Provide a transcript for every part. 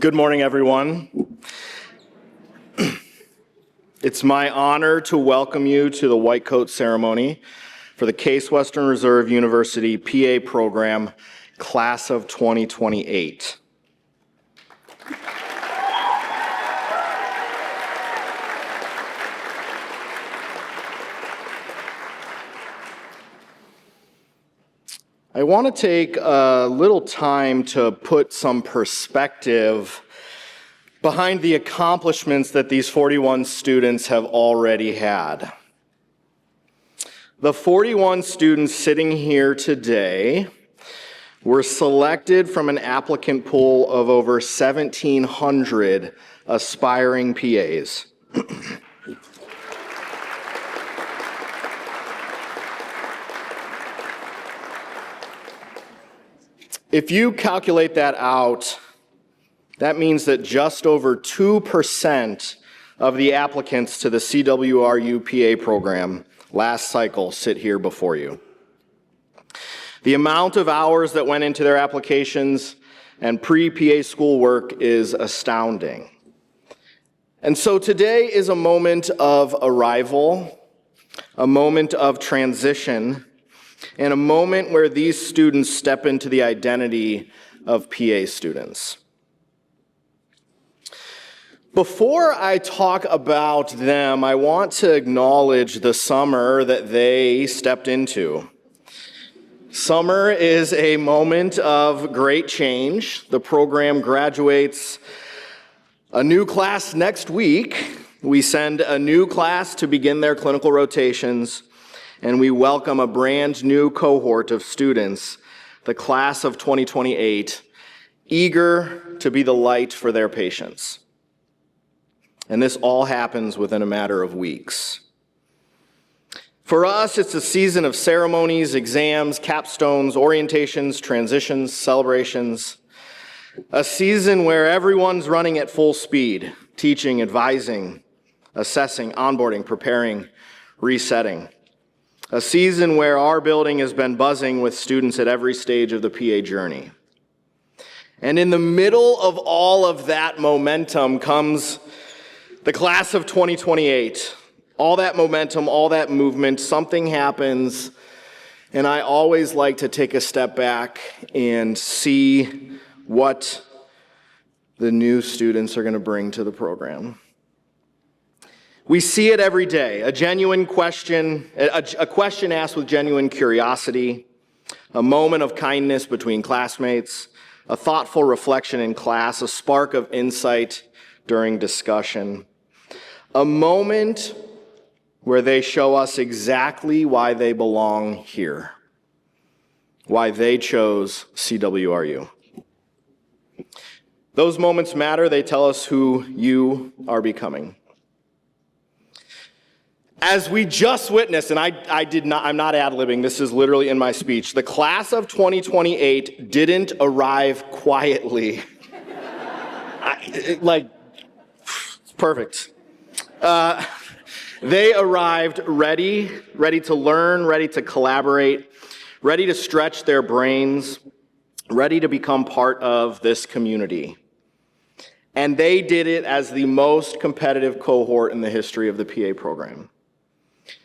Good morning, everyone. It's my honor to welcome you to the White Coat Ceremony for the Case Western Reserve University PA Program, Class of 2028. I want to take a little time to put some perspective behind the accomplishments that these 41 students have already had. The 41 students sitting here today were selected from an applicant pool of over 1,700 aspiring PAs. If you calculate that out, that means that just over 2% of the applicants to the CWRU PA program last cycle sit here before you. The amount of hours that went into their applications and pre-PA schoolwork is astounding. And so today is a moment of arrival, a moment of transition, and a moment where these students step into the identity of PA students. Before I talk about them, I want to acknowledge the summer that they stepped into. Summer is a moment of great change. The program graduates a new class next week. We send a new class to begin their clinical rotations, and we welcome a brand new cohort of students, the class of 2028, eager to be the light for their patients. And this all happens within a matter of weeks. For us, it's a season of ceremonies, exams, capstones, orientations, transitions, celebrations. A season where everyone's running at full speed, teaching, advising, assessing, onboarding, preparing, resetting. A season where our building has been buzzing with students at every stage of the PA journey. And in the middle of all of that momentum comes the class of 2028. All that momentum, all that movement, something happens, and I always like to take a step back and see what the new students are going to bring to the program. We see it every day, a genuine question, a question asked with genuine curiosity, a moment of kindness between classmates, a thoughtful reflection in class, a spark of insight during discussion, a moment where they show us exactly why they belong here, why they chose CWRU. Those moments matter. They tell us who you are becoming. As we just witnessed, and I'm not ad-libbing, this is literally in my speech, the class of 2028 didn't arrive quietly. Perfect. They arrived ready to learn, ready to collaborate, ready to stretch their brains, ready to become part of this community. And they did it as the most competitive cohort in the history of the PA program.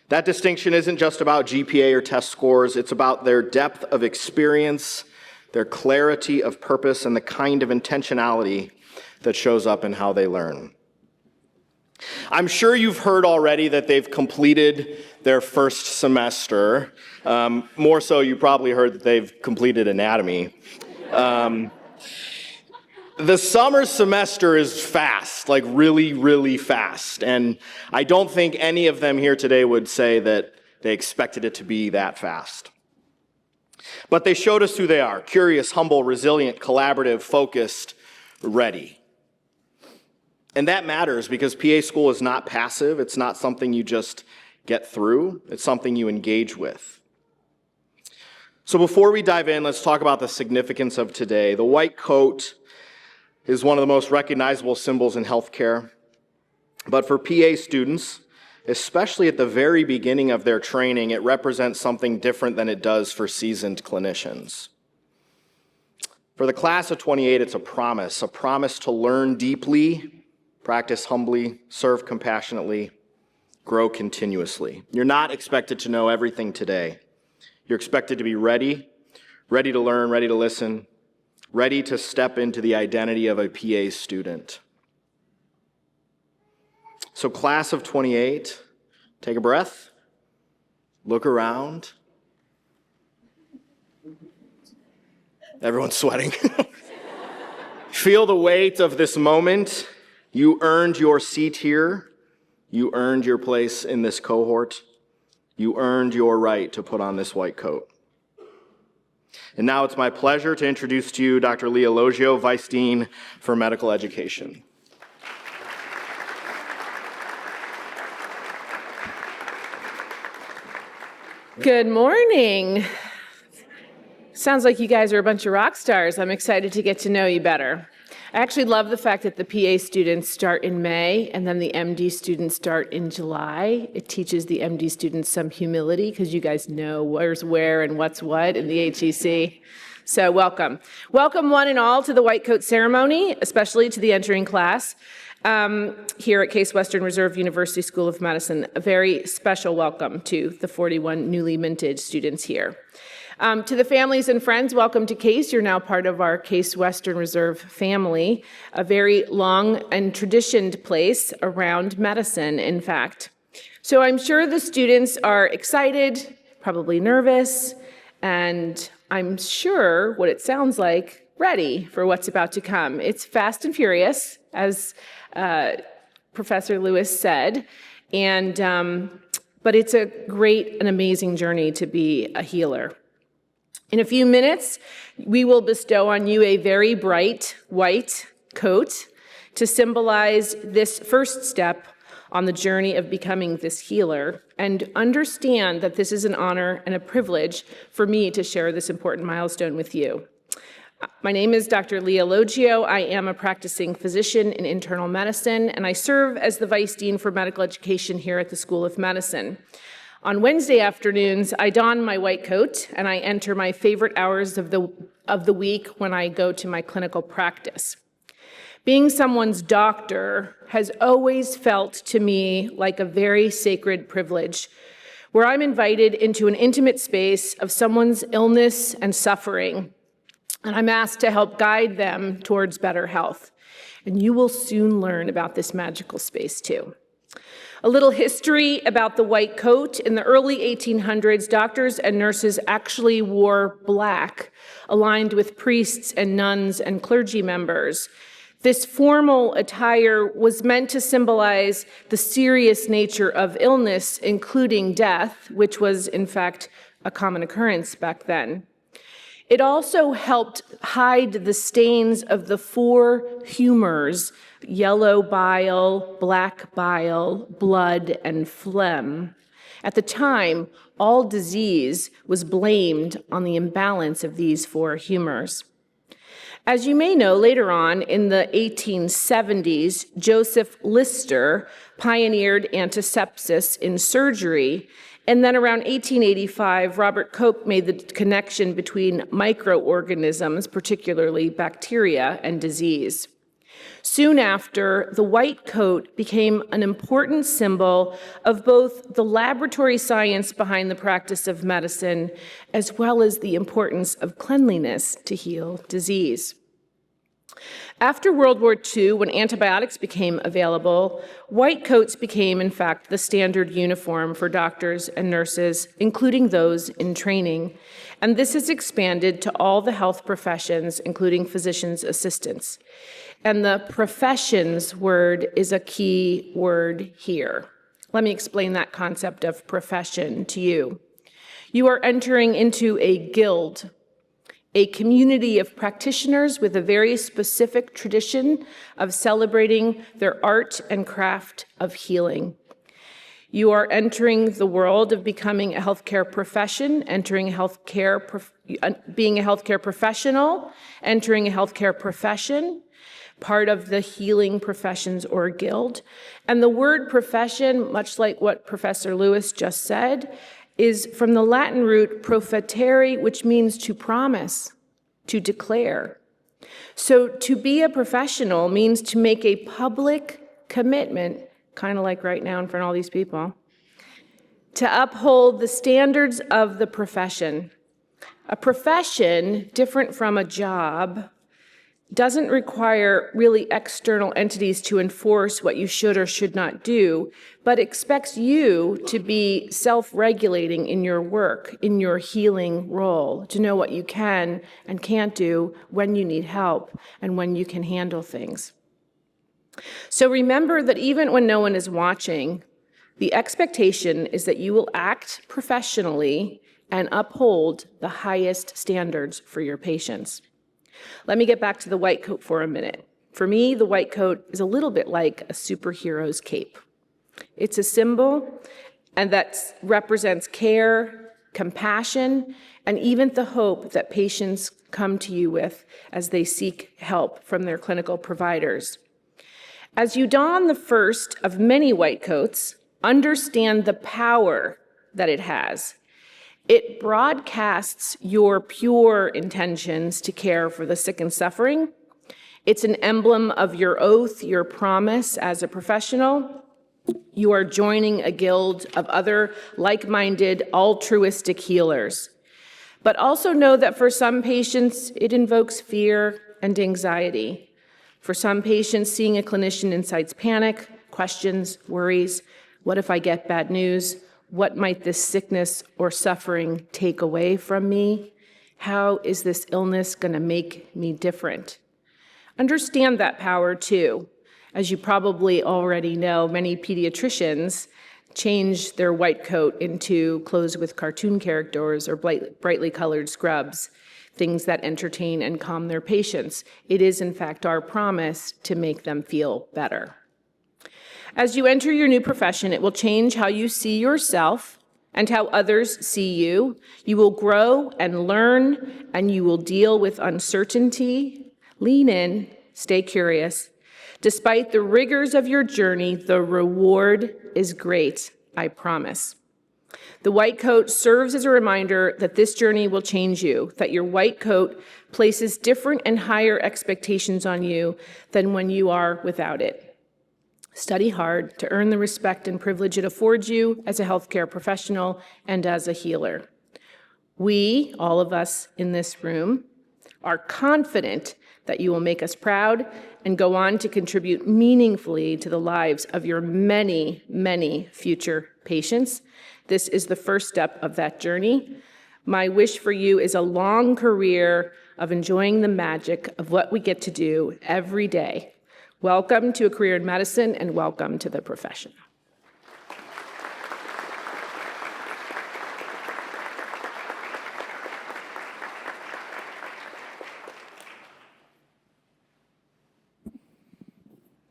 That distinction isn't just about GPA or test scores, it's about their depth of experience, their clarity of purpose, and the kind of intentionality that shows up in how they learn. I'm sure you've heard already that they've completed their first semester. More so, you probably heard that they've completed anatomy. The summer semester is fast, like really, really fast. And I don't think any of them here today would say that they expected it to be that fast. But they showed us who they are: curious, humble, resilient, collaborative, focused, ready. And that matters because PA school is not passive. It's not something you just get through. It's something you engage with. So before we dive in, let's talk about the significance of today. The white coat is one of the most recognizable symbols in healthcare. But for PA students, especially at the very beginning of their training, it represents something different than it does for seasoned clinicians. For the class of 28, it's a promise to learn deeply, practice humbly, serve compassionately, grow continuously. You're not expected to know everything today. You're expected to be ready to learn, ready to listen, ready to step into the identity of a PA student. So class of 28, take a breath, look around. Everyone's sweating. Feel the weight of this moment. You earned your seat here. You earned your place in this cohort. You earned your right to put on this white coat. And now it's my pleasure to introduce to you Dr. Leah Logio, Vice Dean for Medical Education. Good morning. Sounds like you guys are a bunch of rock stars. I'm excited to get to know you better. I actually love the fact that the PA students start in May and then the MD students start in July. It teaches the MD students some humility because you guys know where's where and what's what in the HEC. So welcome. Welcome one and all to the white coat ceremony, especially to the entering class here at Case Western Reserve University School of Medicine. A very special welcome to the 41 newly minted students here. To the families and friends, welcome to Case. You're now part of our Case Western Reserve family, a very long and traditioned place around medicine, in fact. So I'm sure the students are excited, probably nervous, and I'm sure what it sounds like, ready for what's about to come. It's fast and furious, as Professor Lewis said, but it's a great and amazing journey to be a healer. In a few minutes, we will bestow on you a very bright white coat to symbolize this first step on the journey of becoming this healer, and understand that this is an honor and a privilege for me to share this important milestone with you. My name is Dr. Leah Logio. I am a practicing physician in internal medicine, and I serve as the Vice Dean for Medical Education here at the School of Medicine. On Wednesday afternoons, I don my white coat and I enter my favorite hours of the week when I go to my clinical practice. Being someone's doctor has always felt to me like a very sacred privilege, where I'm invited into an intimate space of someone's illness and suffering, and I'm asked to help guide them towards better health. And you will soon learn about this magical space too. A little history about the white coat. In the early 1800s, doctors and nurses actually wore black, aligned with priests and nuns and clergy members. This formal attire was meant to symbolize the serious nature of illness, including death, which was, in fact, a common occurrence back then. It also helped hide the stains of the four humors: yellow bile, black bile, blood, and phlegm. At the time, all disease was blamed on the imbalance of these four humors. As you may know, later on in the 1870s, Joseph Lister pioneered antisepsis in surgery. And then around 1885, Robert Koch made the connection between microorganisms, particularly bacteria, and disease. Soon after, the white coat became an important symbol of both the laboratory science behind the practice of medicine, as well as the importance of cleanliness to heal disease. After World War II, when antibiotics became available, white coats became, in fact, the standard uniform for doctors and nurses, including those in training. And this has expanded to all the health professions, including physicians' assistants. And the professions word is a key word here. Let me explain that concept of profession to you. You are entering into a guild, a community of practitioners with a very specific tradition of celebrating their art and craft of healing. You are entering the world of becoming a healthcare profession, being a healthcare professional, entering a healthcare profession, part of the healing professions or guild. And the word profession, much like what Professor Lewis just said, is from the Latin root profetere, which means to promise, to declare, So to be a professional means to make a public commitment, kind of like right now in front of all these people, to uphold the standards of the profession. A profession, different from a job, doesn't require really external entities to enforce what you should or should not do, but expects you to be self-regulating in your work, in your healing role, to know what you can and can't do, when you need help, and when you can handle things. So remember that even when no one is watching, the expectation is that you will act professionally and uphold the highest standards for your patients. Let me get back to the white coat for a minute. For me, the white coat is a little bit like a superhero's cape. It's a symbol, and that represents care, compassion, and even the hope that patients come to you with as they seek help from their clinical providers. As you don the first of many white coats, understand the power that it has. It broadcasts your pure intentions to care for the sick and suffering. It's an emblem of your oath, your promise as a professional. You are joining a guild of other like-minded, altruistic healers. But also know that for some patients, it invokes fear and anxiety. For some patients, seeing a clinician incites panic, questions, worries. What if I get bad news? What might this sickness or suffering take away from me? How is this illness going to make me different? Understand that power too. As you probably already know, many pediatricians change their white coat into clothes with cartoon characters or brightly colored scrubs, things that entertain and calm their patients. It is, in fact, our promise to make them feel better. As you enter your new profession, it will change how you see yourself and how others see you. You will grow and learn, and you will deal with uncertainty. Lean in, stay curious. Despite the rigors of your journey, the reward is great, I promise. The white coat serves as a reminder that this journey will change you, that your white coat places different and higher expectations on you than when you are without it. Study hard to earn the respect and privilege it affords you as a healthcare professional and as a healer. We, all of us in this room, are confident that you will make us proud and go on to contribute meaningfully to the lives of your many, many future patients. This is the first step of that journey. My wish for you is a long career of enjoying the magic of what we get to do every day. Welcome to a career in medicine, and welcome to the profession.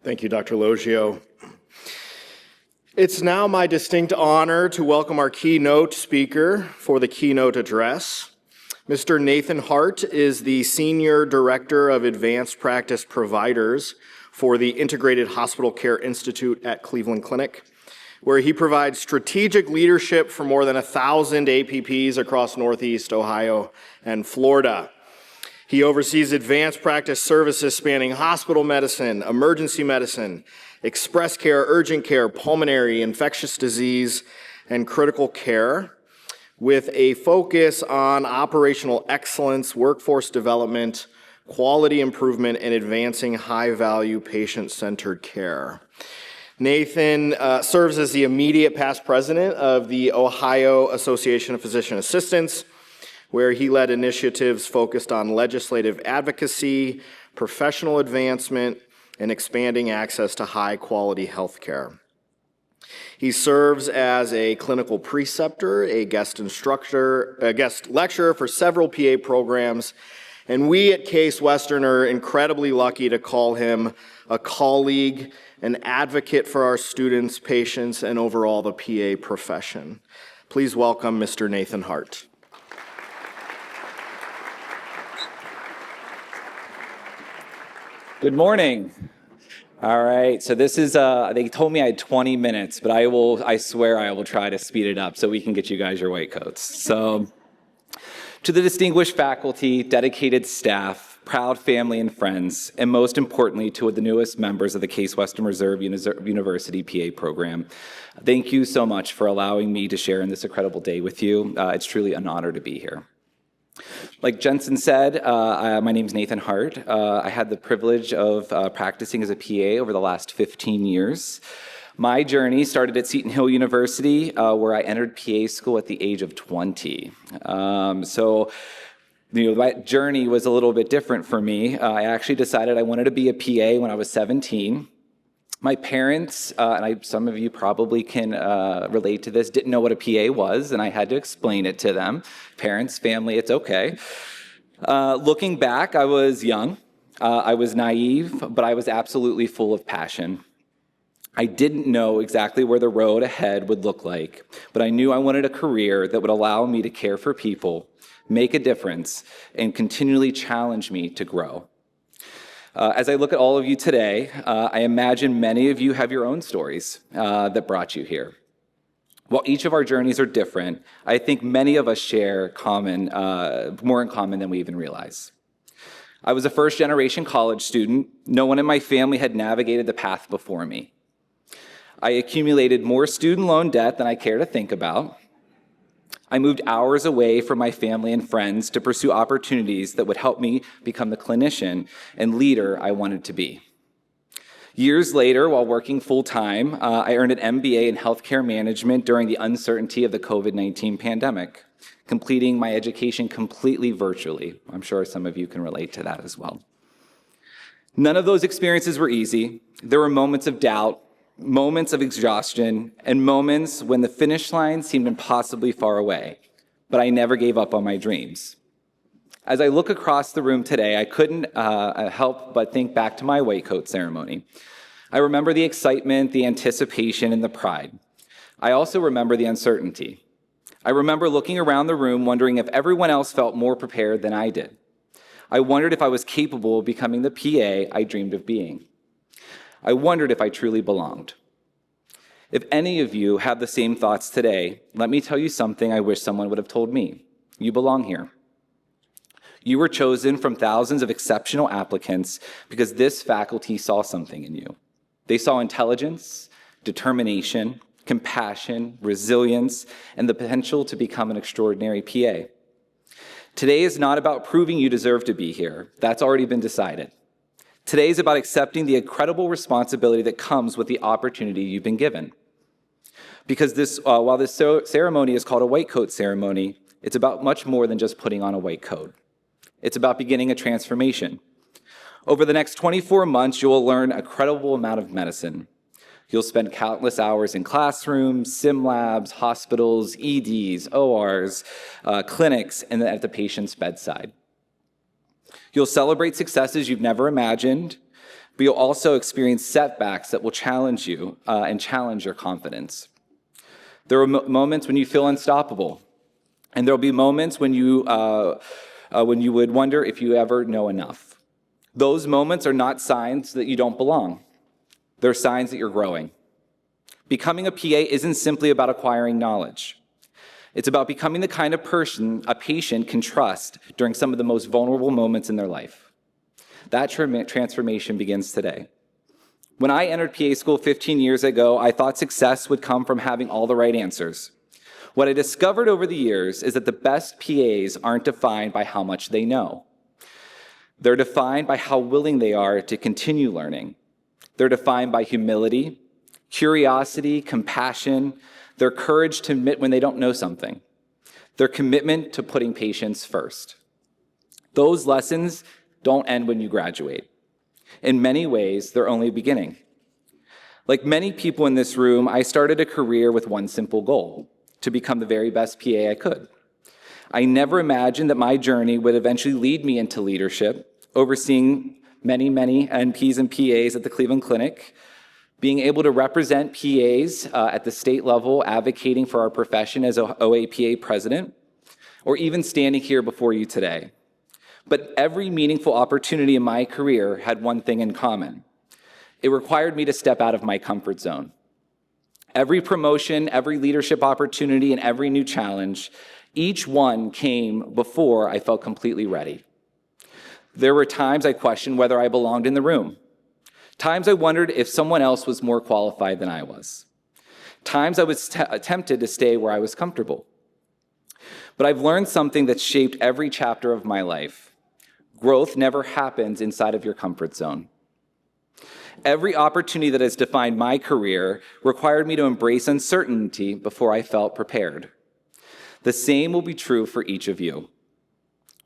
Thank you, Dr. Logio. It's now my distinct honor to welcome our keynote speaker for the keynote address. Mr. Nathan Hart is the Senior Director of Advanced Practice Providers for the Integrated Hospital Care Institute at Cleveland Clinic, where he provides strategic leadership for more than 1,000 APPs across Northeast Ohio and Florida. He oversees advanced practice services spanning hospital medicine, emergency medicine, express care, urgent care, pulmonary, infectious disease, and critical care, with a focus on operational excellence, workforce development, quality improvement, and advancing high-value patient-centered care. Nathan serves as the immediate past president of the Ohio Association of Physician Assistants, where he led initiatives focused on legislative advocacy, professional advancement, and expanding access to high-quality health care. He serves as a clinical preceptor, a guest instructor, a guest lecturer for several PA programs, and we at Case Western are incredibly lucky to call him a colleague, an advocate for our students, patients, and overall the PA profession. Please welcome Mr. Nathan Hart. Good morning. All right, so this is, they told me I had 20 minutes, but I swear I will try to speed it up so we can get you guys your white coats. So, to the distinguished faculty, dedicated staff, proud family and friends, and most importantly, to the newest members of the Case Western Reserve University PA program. Thank you so much for allowing me to share in this incredible day with you. It's truly an honor to be here. Like Jensen said, my name is Nathan Hart. I had the privilege of practicing as a PA over the last 15 years. My journey started at Seton Hill University, where I entered PA school at the age of 20. My journey was a little bit different for me. I actually decided I wanted to be a PA when I was 17. My parents, some of you probably can relate to this, didn't know what a PA was, and I had to explain it to them. Parents, family, it's okay. Looking back, I was young, I was naive, but I was absolutely full of passion. I didn't know exactly where the road ahead would look like, but I knew I wanted a career that would allow me to care for people, make a difference, and continually challenge me to grow. As I look at all of you today, I imagine many of you have your own stories that brought you here. While each of our journeys are different, I think many of us share more in common than we even realize. I was a first-generation college student. No one in my family had navigated the path before me. I accumulated more student loan debt than I care to think about. I moved hours away from my family and friends to pursue opportunities that would help me become the clinician and leader I wanted to be. Years later, while working full-time, I earned an MBA in healthcare management during the uncertainty of the COVID-19 pandemic, completing my education completely virtually. I'm sure some of you can relate to that as well. None of those experiences were easy. There were moments of doubt, moments of exhaustion, and moments when the finish line seemed impossibly far away, but I never gave up on my dreams. As I look across the room today, I couldn't help but think back to my white coat ceremony. I remember the excitement, the anticipation, and the pride. I also remember the uncertainty. I remember looking around the room wondering if everyone else felt more prepared than I did. I wondered if I was capable of becoming the PA I dreamed of being. I wondered if I truly belonged. If any of you have the same thoughts today, let me tell you something I wish someone would have told me. You belong here. You were chosen from thousands of exceptional applicants because this faculty saw something in you. They saw intelligence, determination, compassion, resilience, and the potential to become an extraordinary PA. Today is not about proving you deserve to be here. That's already been decided. Today is about accepting the incredible responsibility that comes with the opportunity you've been given. Because while this ceremony is called a white coat ceremony, it's about much more than just putting on a white coat. It's about beginning a transformation. Over the next 24 months, you will learn an incredible amount of medicine. You'll spend countless hours in classrooms, sim labs, hospitals, EDs, ORs, clinics, and at the patient's bedside. You'll celebrate successes you've never imagined, but you'll also experience setbacks that will challenge you and challenge your confidence. There are moments when you feel unstoppable, and there'll be moments when you would wonder if you ever know enough. Those moments are not signs that you don't belong. They're signs that you're growing. Becoming a PA isn't simply about acquiring knowledge. It's about becoming the kind of person a patient can trust during some of the most vulnerable moments in their life. That transformation begins today. When I entered PA school 15 years ago, I thought success would come from having all the right answers. What I discovered over the years is that the best PAs aren't defined by how much they know. They're defined by how willing they are to continue learning. They're defined by humility, curiosity, compassion, their courage to admit when they don't know something, their commitment to putting patients first. Those lessons don't end when you graduate. In many ways, they're only beginning. Like many people in this room, I started a career with one simple goal: to become the very best PA I could. I never imagined that my journey would eventually lead me into leadership, overseeing many NPs and PAs at the Cleveland Clinic, being able to represent PAs at the state level, advocating for our profession as OAPA president, or even standing here before you today. But every meaningful opportunity in my career had one thing in common. It required me to step out of my comfort zone. Every promotion, every leadership opportunity, and every new challenge, each one came before I felt completely ready. There were times I questioned whether I belonged in the room. Times I wondered if someone else was more qualified than I was. Times I was tempted to stay where I was comfortable. But I've learned something that's shaped every chapter of my life. Growth never happens inside of your comfort zone. Every opportunity that has defined my career required me to embrace uncertainty before I felt prepared. The same will be true for each of you.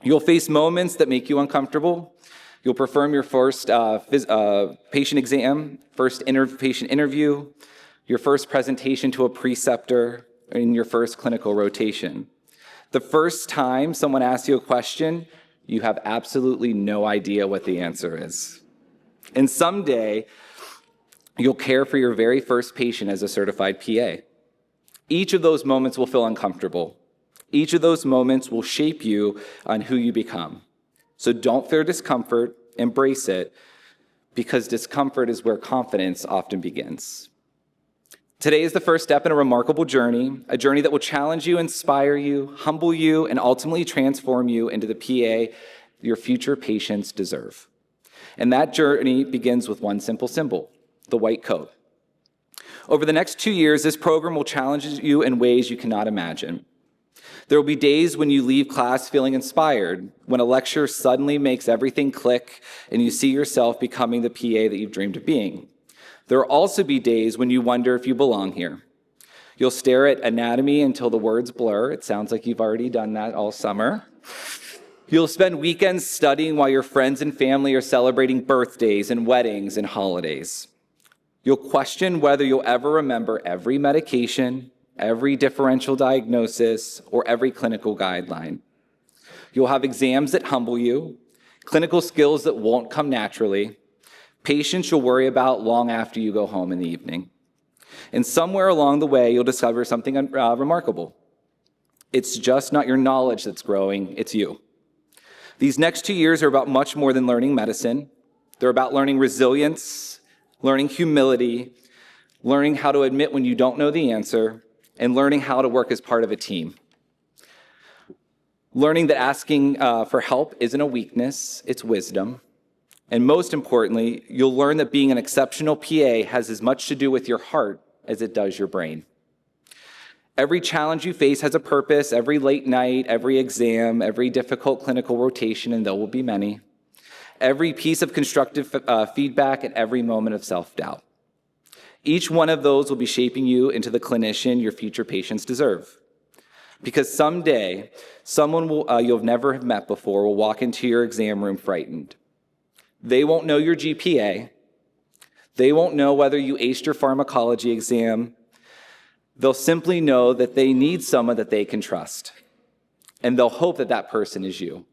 You'll face moments that make you uncomfortable. You'll perform your first patient exam, first patient interview, your first presentation to a preceptor, and your first clinical rotation. The first time someone asks you a question, you have absolutely no idea what the answer is. And someday, you'll care for your very first patient as a certified PA. Each of those moments will feel uncomfortable. Each of those moments will shape you on who you become. So don't fear discomfort, embrace it, because discomfort is where confidence often begins. Today is the first step in a remarkable journey, a journey that will challenge you, inspire you, humble you, and ultimately transform you into the PA your future patients deserve. And that journey begins with one simple symbol, the white coat. Over the next 2 years, this program will challenge you in ways you cannot imagine. There will be days when you leave class feeling inspired, when a lecture suddenly makes everything click and you see yourself becoming the PA that you've dreamed of being. There will also be days when you wonder if you belong here. You'll stare at anatomy until the words blur. It sounds like you've already done that all summer. You'll spend weekends studying while your friends and family are celebrating birthdays and weddings and holidays. You'll question whether you'll ever remember every medication, every differential diagnosis, or every clinical guideline. You'll have exams that humble you, clinical skills that won't come naturally, patients you'll worry about long after you go home in the evening. And somewhere along the way, you'll discover something remarkable. It's just not your knowledge that's growing, it's you. These next 2 years are about much more than learning medicine. They're about learning resilience, learning humility, learning how to admit when you don't know the answer, and learning how to work as part of a team. Learning that asking for help isn't a weakness, it's wisdom. And most importantly, you'll learn that being an exceptional PA has as much to do with your heart as it does your brain. Every challenge you face has a purpose, every late night, every exam, every difficult clinical rotation, and there will be many. Every piece of constructive feedback and every moment of self-doubt. Each one of those will be shaping you into the clinician your future patients deserve. Because someday, someone you'll never have met before will walk into your exam room frightened. They won't know your GPA. They won't know whether you aced your pharmacology exam. They'll simply know that they need someone that they can trust. And they'll hope that that person is you.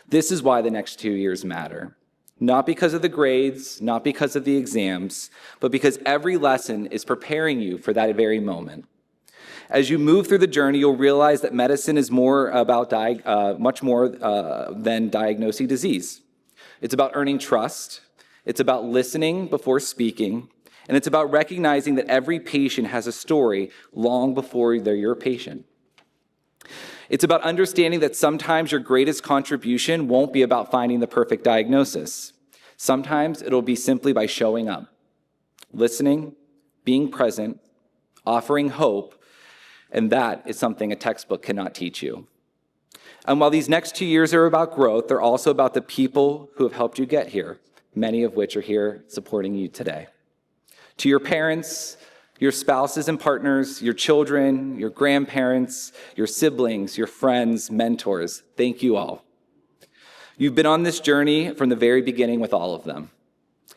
This is why the next 2 years matter. Not because of the grades, not because of the exams, but because every lesson is preparing you for that very moment. As you move through the journey, you'll realize that medicine is more about much more than diagnosing disease. It's about earning trust. It's about listening before speaking. And it's about recognizing that every patient has a story long before they're your patient. It's about understanding that sometimes your greatest contribution won't be about finding the perfect diagnosis. Sometimes it'll be simply by showing up, listening, being present, offering hope, and that is something a textbook cannot teach you. And while these next 2 years are about growth, they're also about the people who have helped you get here, many of which are here supporting you today. To your parents, your spouses and partners, your children, your grandparents, your siblings, your friends, mentors, thank you all. You've been on this journey from the very beginning with all of them.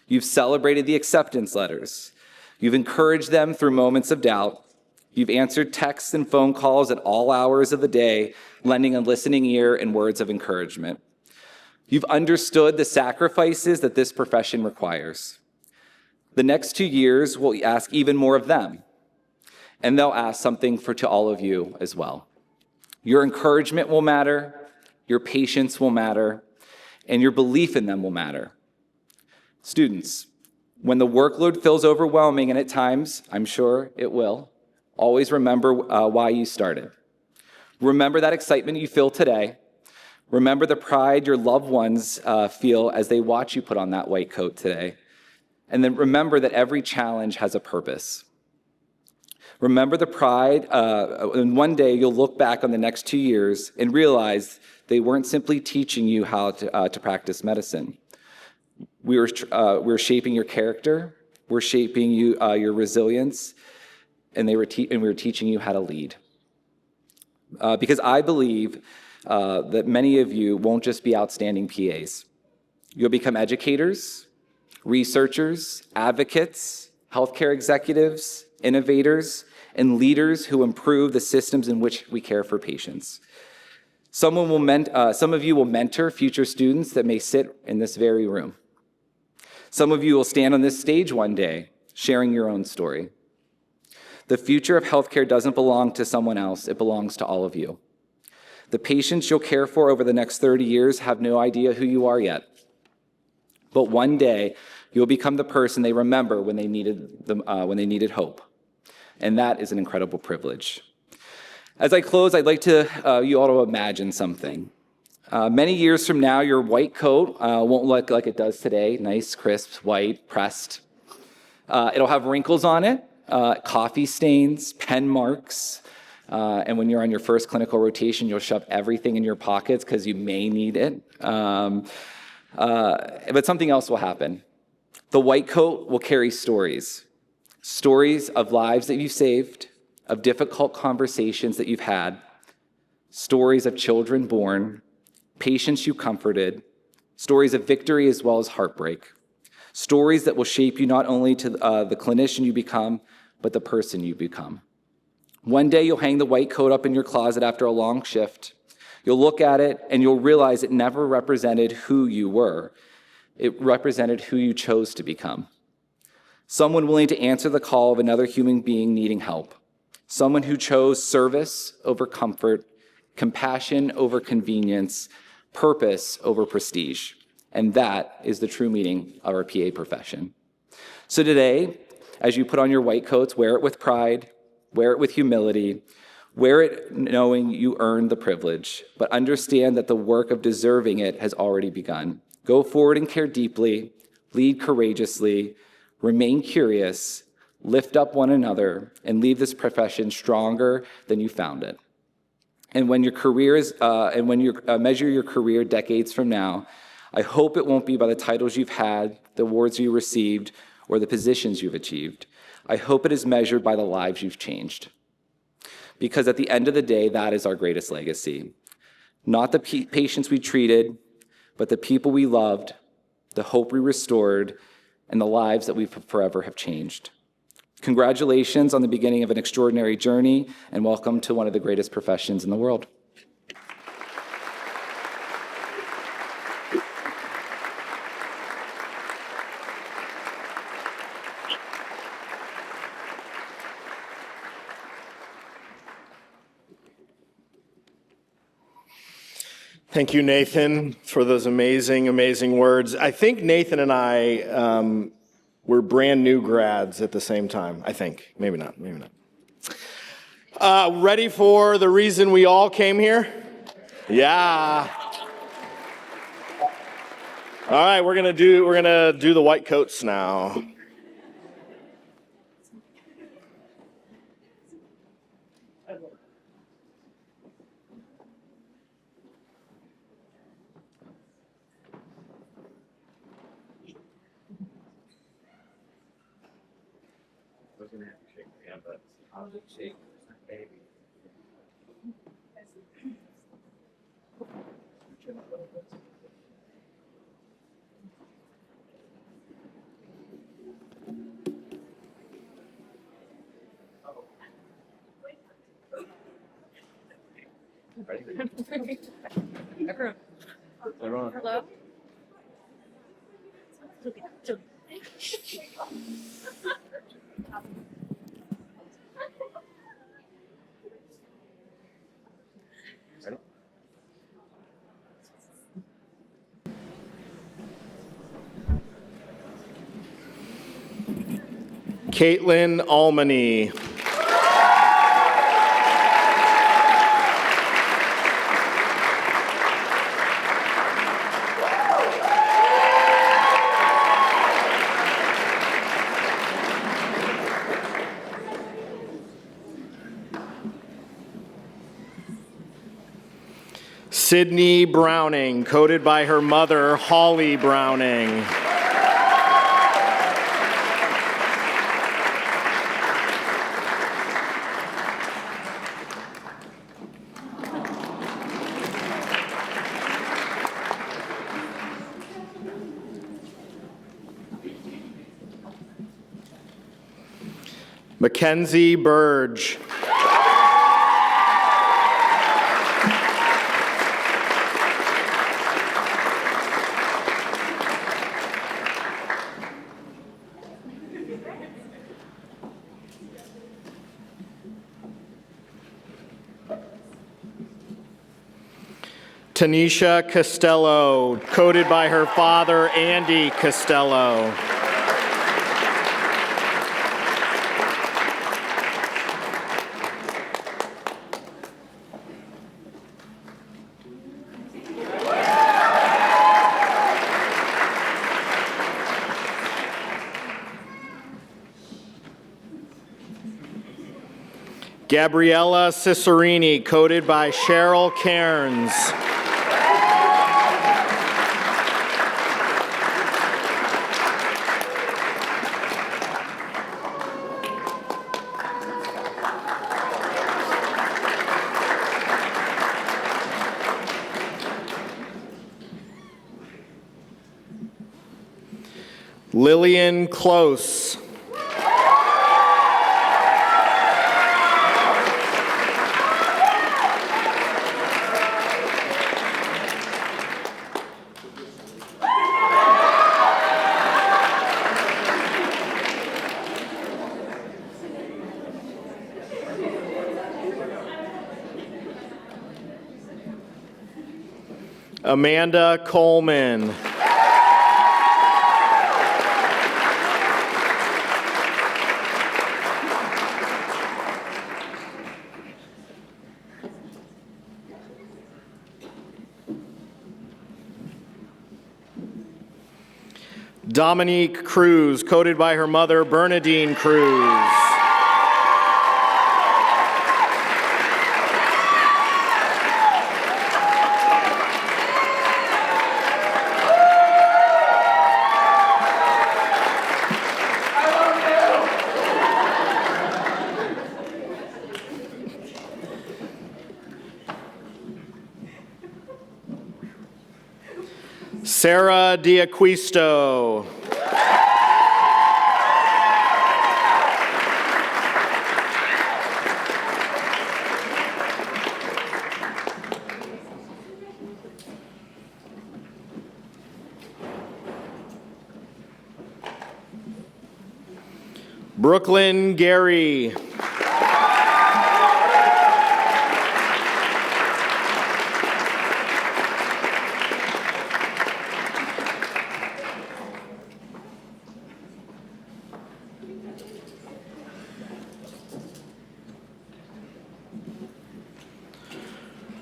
You've celebrated the acceptance letters. You've encouraged them through moments of doubt. You've answered texts and phone calls at all hours of the day, lending a listening ear and words of encouragement. You've understood the sacrifices that this profession requires. The next 2 years will ask even more of them, and they'll ask something to all of you as well. Your encouragement will matter, your patience will matter, and your belief in them will matter. Students, when the workload feels overwhelming, and at times, I'm sure it will, always remember why you started. Remember that excitement you feel today. Remember the pride your loved ones feel as they watch you put on that white coat today. And then remember that every challenge has a purpose. Remember the pride, and one day you'll look back on the next 2 years and realize they weren't simply teaching you how to practice medicine. We were shaping your character, we're shaping your resilience, and we were teaching you how to lead. Because I believe that many of you won't just be outstanding PAs. You'll become educators, researchers, advocates, healthcare executives, innovators, and leaders who improve the systems in which we care for patients. Some of you will mentor future students that may sit in this very room. Some of you will stand on this stage one day, sharing your own story. The future of healthcare doesn't belong to someone else, it belongs to all of you. The patients you'll care for over the next 30 years have no idea who you are yet. But one day, you'll become the person they remember when they needed hope. And that is an incredible privilege. As I close, I'd like you all to imagine something. Many years from now, your white coat won't look like it does today, nice, crisp, white, pressed. It'll have wrinkles on it, coffee stains, pen marks, and when you're on your first clinical rotation, you'll shove everything in your pockets because you may need it. But something else will happen. The white coat will carry stories of lives that you've saved, of difficult conversations that you've had, stories of children born, patients you comforted, stories of victory as well as heartbreak, stories that will shape you not only to the clinician you become, but the person you become. One day you'll hang the white coat up in your closet after a long shift. You'll look at it and you'll realize it never represented who you were. It represented who you chose to become. Someone willing to answer the call of another human being needing help. Someone who chose service over comfort, compassion over convenience, purpose over prestige. And that is the true meaning of our PA profession. So today, as you put on your white coats, wear it with pride, wear it with humility, wear it knowing you earned the privilege, but understand that the work of deserving it has already begun. Go forward and care deeply, lead courageously, remain curious, lift up one another, and leave this profession stronger than you found it. And when you measure your career decades from now, I hope it won't be by the titles you've had, the awards you received, or the positions you've achieved. I hope it is measured by the lives you've changed. Because at the end of the day, that is our greatest legacy. Not the patients we treated, but the people we loved, the hope we restored, and the lives that we forever have changed. Congratulations on the beginning of an extraordinary journey, and welcome to one of the greatest professions in the world. Thank you, Nathan, for those amazing, amazing words. I think Nathan and I were brand new grads at the same time. I think. Maybe not. Ready for the reason we all came here? Yeah. All right, we're gonna do the white coats now. Everyone. Hello? Caitlin Almany. Sydney Browning, coded by her mother, Holly Browning. Mackenzie Burge. Tanisha Costello, coded by her father, Andy Costello. Gabriella Cicerini, coded by Cheryl Cairns. Lillian Close. Amanda Coleman. Dominique Cruz, coded by her mother, Bernadine Cruz. Sarah Diaquisto. Brooklyn Gary.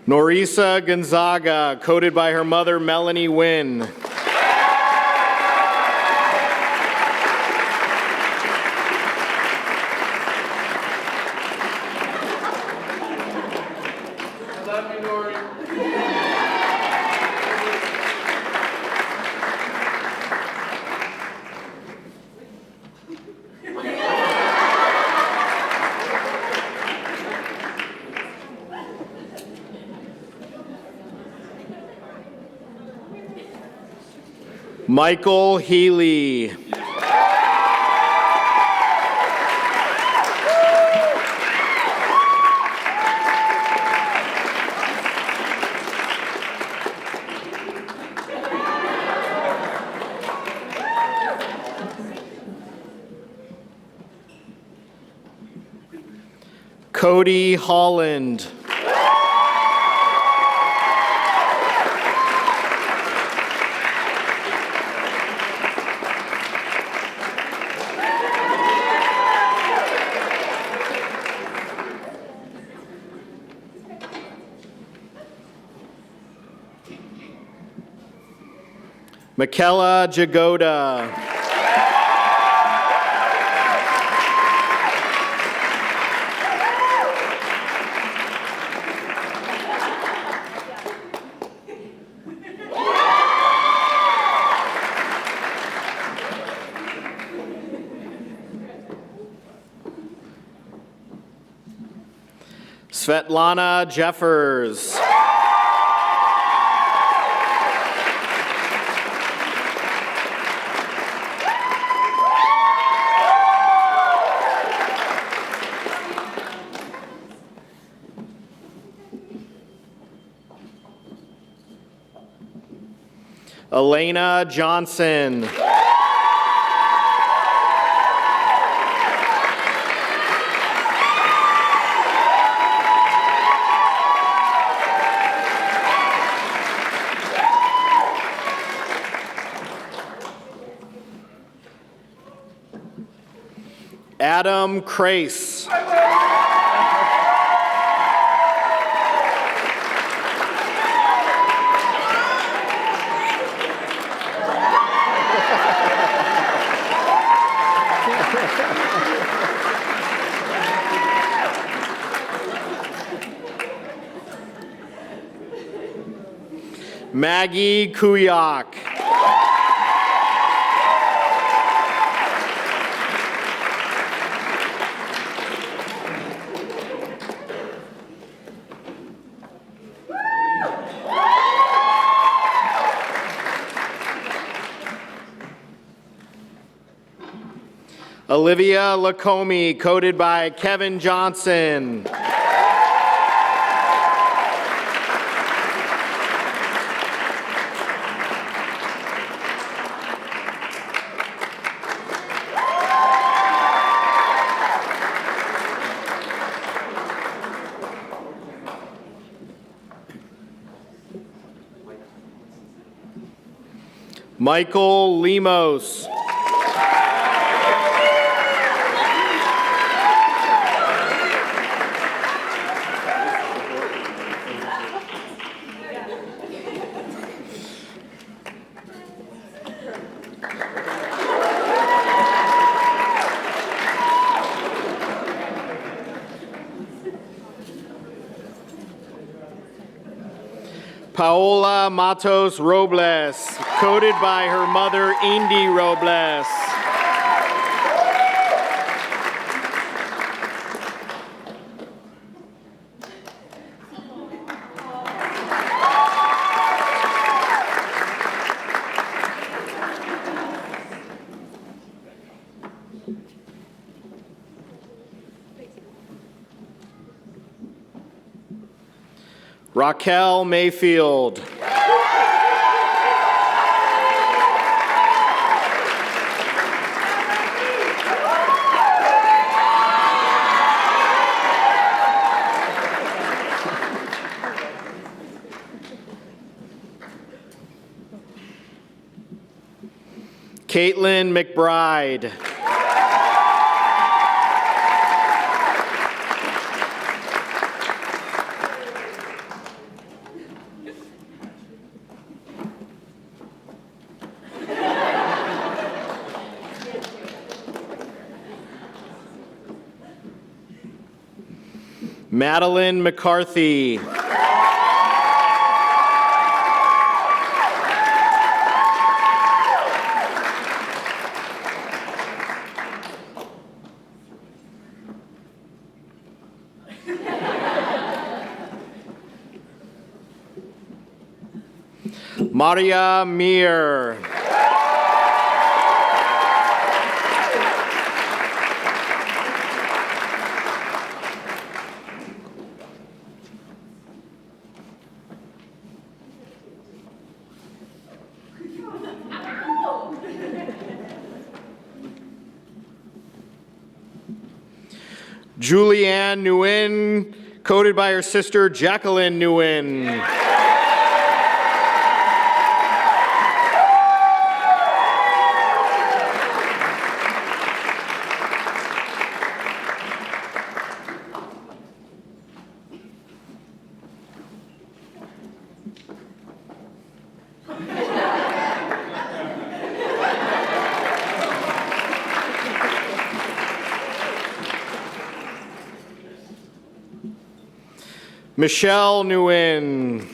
Norisa Gonzaga, coded by her mother, Melanie Wynn. Michael Healy. Cody Holland. Michaela Jagoda. Svetlana Jeffers. Elena Johnson. Adam Crace. Maggie Kuyak. Olivia Lacombe, coded by Kevin Johnson. Michael Lemos. Paola Matos Robles, coded by her mother, Indy Robles. Raquel Mayfield. Caitlin McBride. Madeline McCarthy. Maria Mir. Julianne Nguyen, coded by her sister Jacqueline Nguyen. Michelle Nguyen.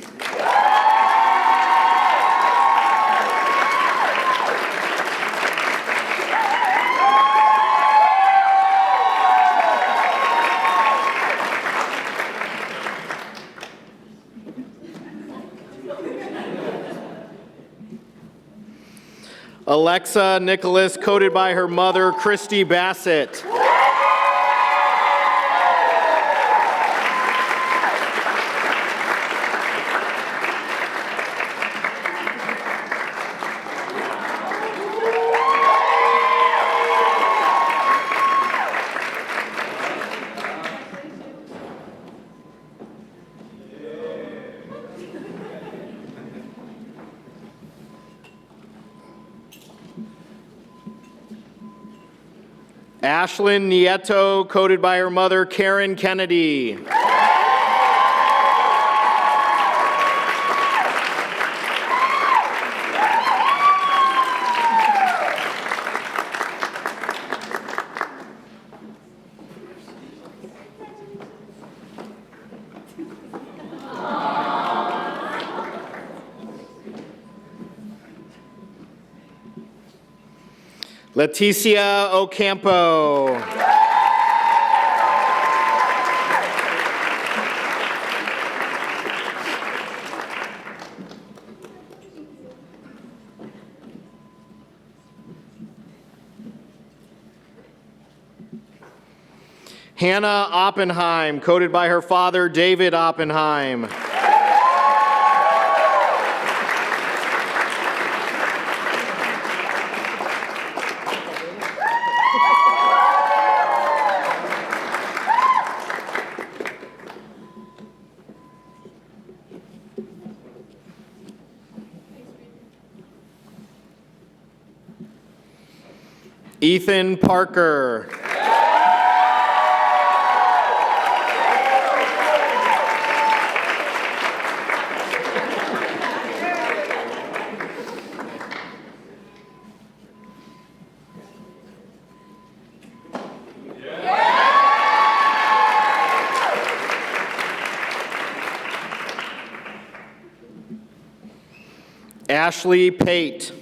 Alexa Nicholas, coated by her mother, Christy Bassett. Ashlyn Nieto, coated by her mother, Karen Kennedy. Leticia Ocampo. Hannah Oppenheim, coated by her father, David Oppenheim. Ethan Parker. Ashley Pate.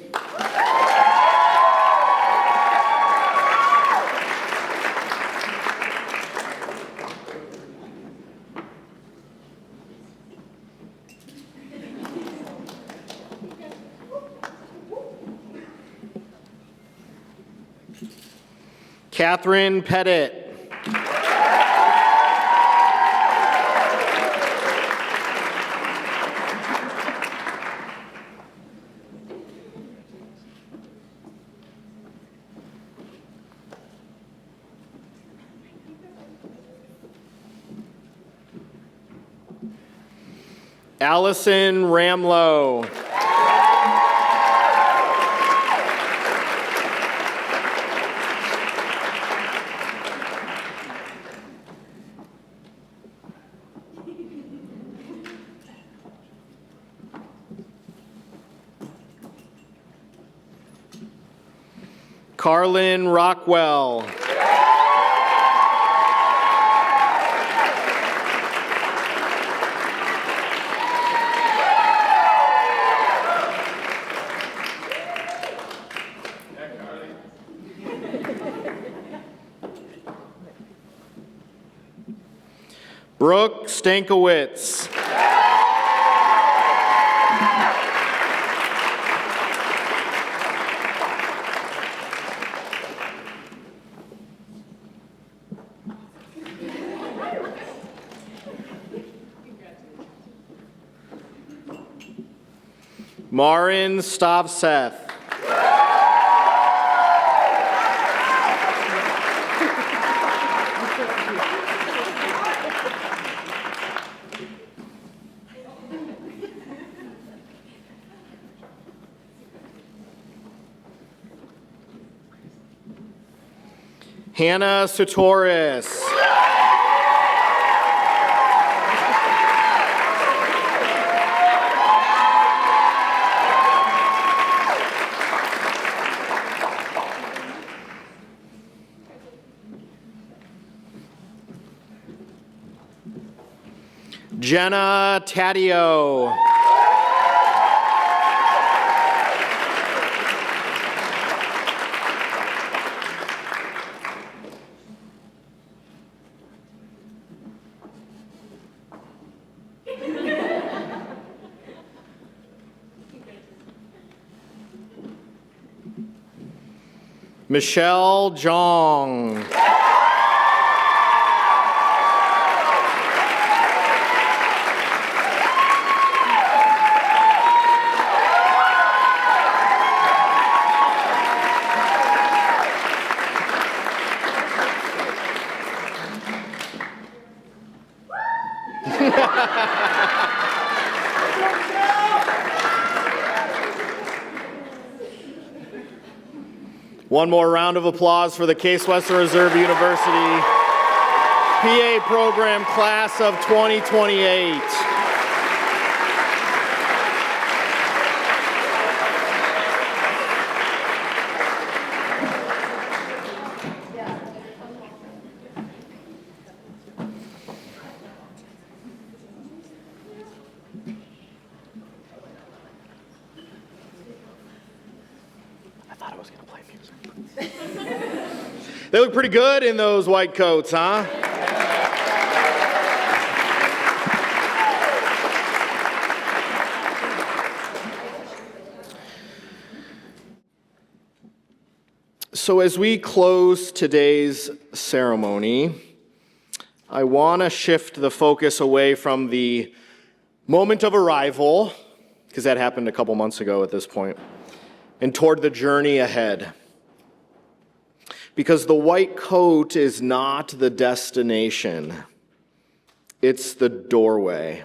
Catherine Pettit. Allison Ramlow. Carlin Rockwell. Brooke Stankiewicz. Marin Stavseth. Hannah Satoris. Jenna Taddeo. Michelle Jong. One more round of applause for the Case Western Reserve University PA program class of 2028. I thought I was going to play music. They look pretty good in those white coats, huh? So as we close today's ceremony, I want to shift the focus away from the moment of arrival, because that happened a couple months ago at this point, and toward the journey ahead. Because the white coat is not the destination, it's the doorway.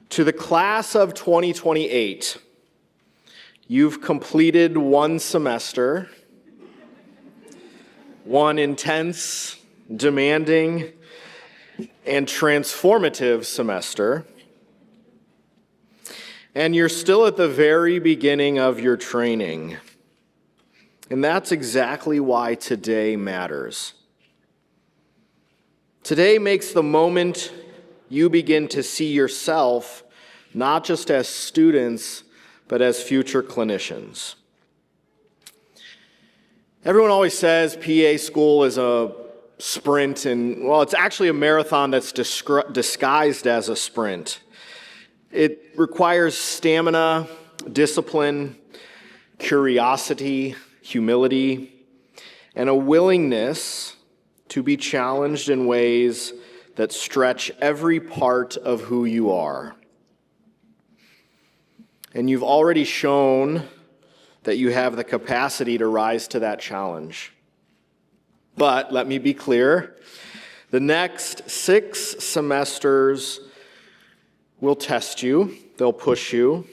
To the class of 2028, you've completed one semester, one intense, demanding, and transformative semester. And you're still at the very beginning of your training. And that's exactly why today matters. Today makes the moment you begin to see yourself not just as students, but as future clinicians. Everyone always says PA school is a sprint, and well, it's actually a marathon that's disguised as a sprint. It requires stamina, discipline, curiosity, humility, and a willingness to be challenged in ways that stretch every part of who you are. And you've already shown that you have the capacity to rise to that challenge. But let me be clear, the next 6 semesters will test you, they'll push you,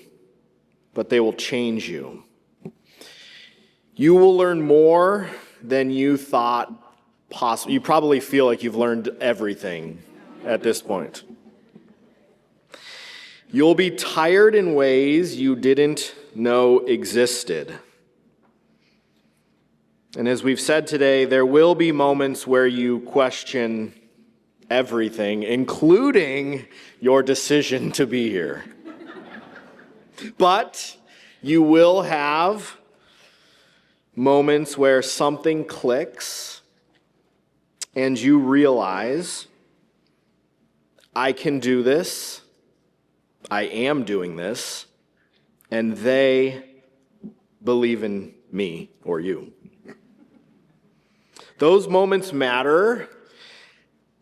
but they will change you. You will learn more than you thought possible. You probably feel like you've learned everything at this point. You'll be tired in ways you didn't know existed. And as we've said today, there will be moments where you question everything, including your decision to be here. But you will have moments where something clicks and you realize, I can do this, I am doing this, and they believe in me or you. Those moments matter.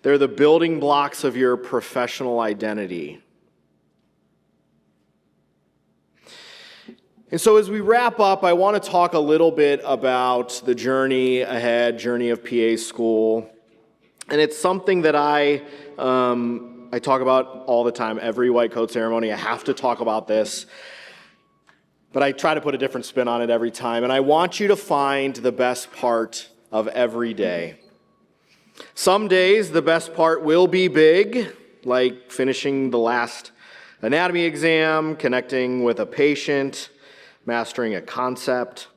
They're the building blocks of your professional identity. And so as we wrap up, I want to talk a little bit about the journey ahead, journey of PA school. And it's something that I talk about all the time. Every white coat ceremony, I have to talk about this. But I try to put a different spin on it every time. And I want you to find the best part of every day. Some days, the best part will be big, like finishing the last anatomy exam, connecting with a patient, mastering a concept.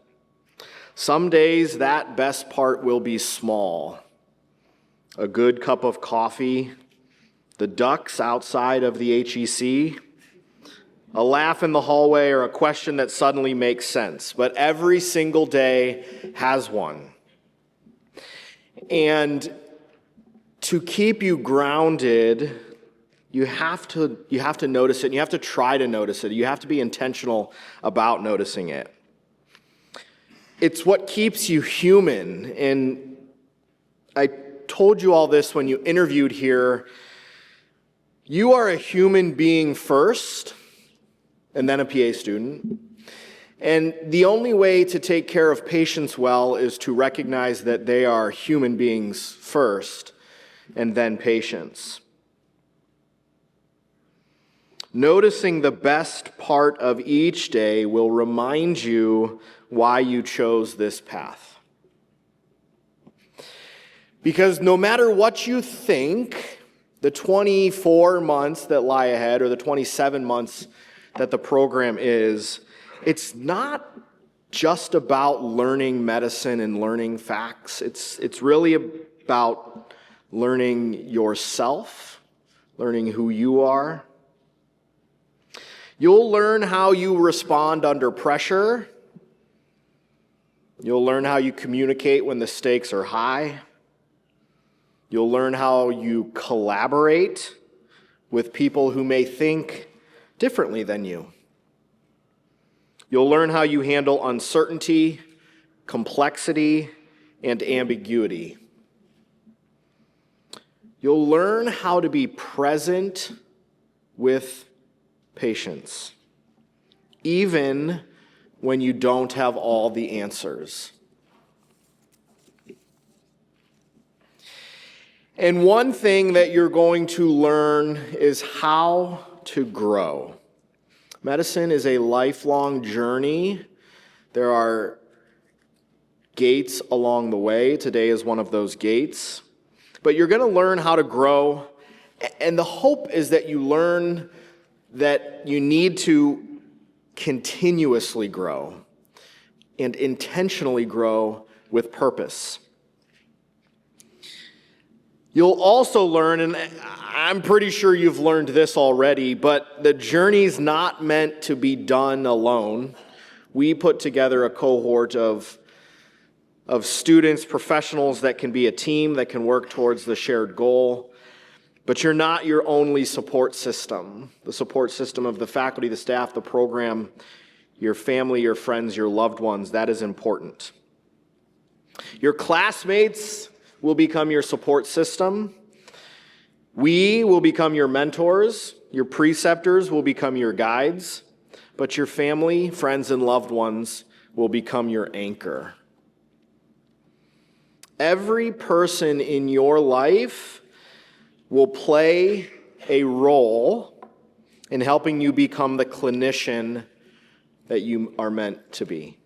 Some days, that best part will be small. A good cup of coffee, the ducks outside of the HEC, a laugh in the hallway, or a question that suddenly makes sense. But every single day has one. And to keep you grounded, you have to notice it, and you have to try to notice it. You have to be intentional about noticing it. It's what keeps you human. And I told you all this when you interviewed here. You are a human being first, and then a PA student. And the only way to take care of patients well is to recognize that they are human beings first, and then patients. Noticing the best part of each day will remind you why you chose this path. Because no matter what you think, the 24 months that lie ahead, or the 27 months that the program is, it's not just about learning medicine and learning facts. It's really about learning yourself, learning who you are. You'll learn how you respond under pressure. You'll learn how you communicate when the stakes are high. You'll learn how you collaborate with people who may think differently than you. You'll learn how you handle uncertainty, complexity, and ambiguity. You'll learn how to be present with patients, even when you don't have all the answers. And one thing that you're going to learn is how to grow. Medicine is a lifelong journey. There are gates along the way. Today is one of those gates. But you're going to learn how to grow. And the hope is that you learn that you need to continuously grow and intentionally grow with purpose. You'll also learn, and I'm pretty sure you've learned this already, but the journey's not meant to be done alone. We put together a cohort of students, professionals that can be a team, that can work towards the shared goal. But you're not your only support system. The support system of the faculty, the staff, the program, your family, your friends, your loved ones, that is important. Your classmates will become your support system. We will become your mentors. Your preceptors will become your guides. But your family, friends, and loved ones will become your anchor. Every person in your life will play a role in helping you become the clinician that you are meant to be.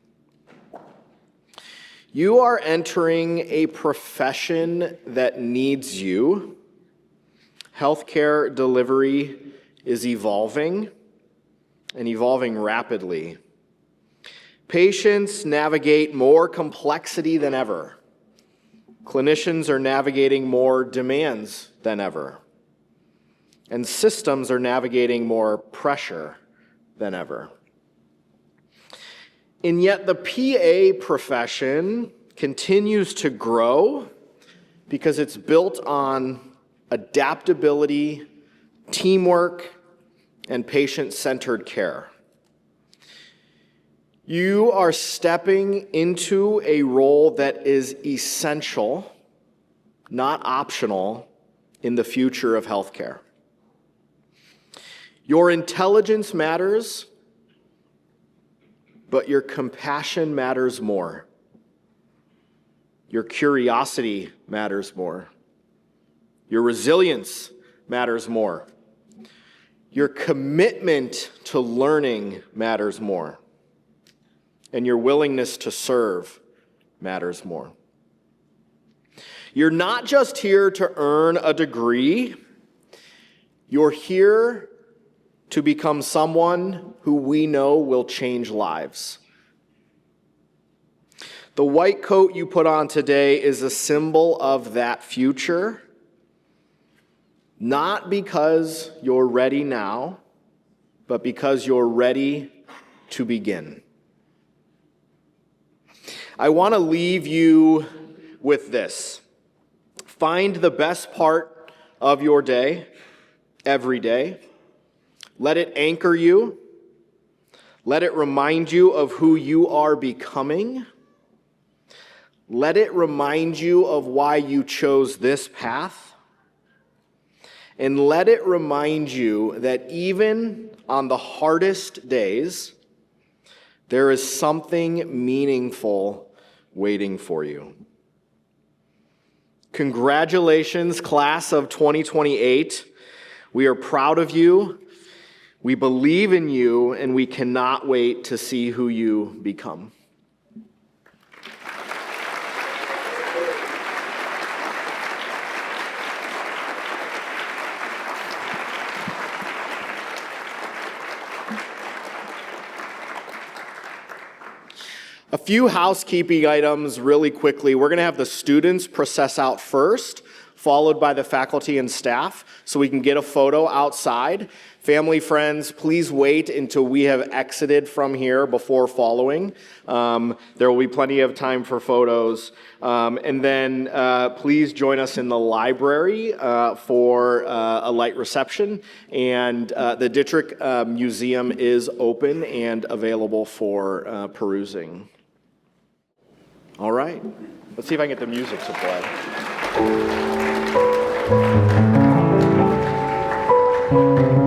You are entering a profession that needs you. Healthcare delivery is evolving, and evolving rapidly. Patients navigate more complexity than ever. Clinicians are navigating more demands than ever. And systems are navigating more pressure than ever. And yet the PA profession continues to grow because it's built on adaptability, teamwork, and patient-centered care. You are stepping into a role that is essential, not optional, in the future of healthcare. Your intelligence matters, but your compassion matters more. Your curiosity matters more. Your resilience matters more. Your commitment to learning matters more. And your willingness to serve matters more. You're not just here to earn a degree. You're here to become someone who we know will change lives. The white coat you put on today is a symbol of that future, not because you're ready now, but because you're ready to begin. I want to leave you with this. Find the best part of your day, every day. Let it anchor you. Let it remind you of who you are becoming. Let it remind you of why you chose this path. And let it remind you that even on the hardest days, there is something meaningful waiting for you. Congratulations, class of 2028. We are proud of you. We believe in you, and we cannot wait to see who you become. A few housekeeping items really quickly. We're going to have the students process out first, followed by the faculty and staff, so we can get a photo outside. Family, friends, please wait until we have exited from here before following. There will be plenty of time for photos. And then please join us in the library for a light reception. And the Dittrich Museum is open and available for perusing. All right, let's see if I can get the music to play.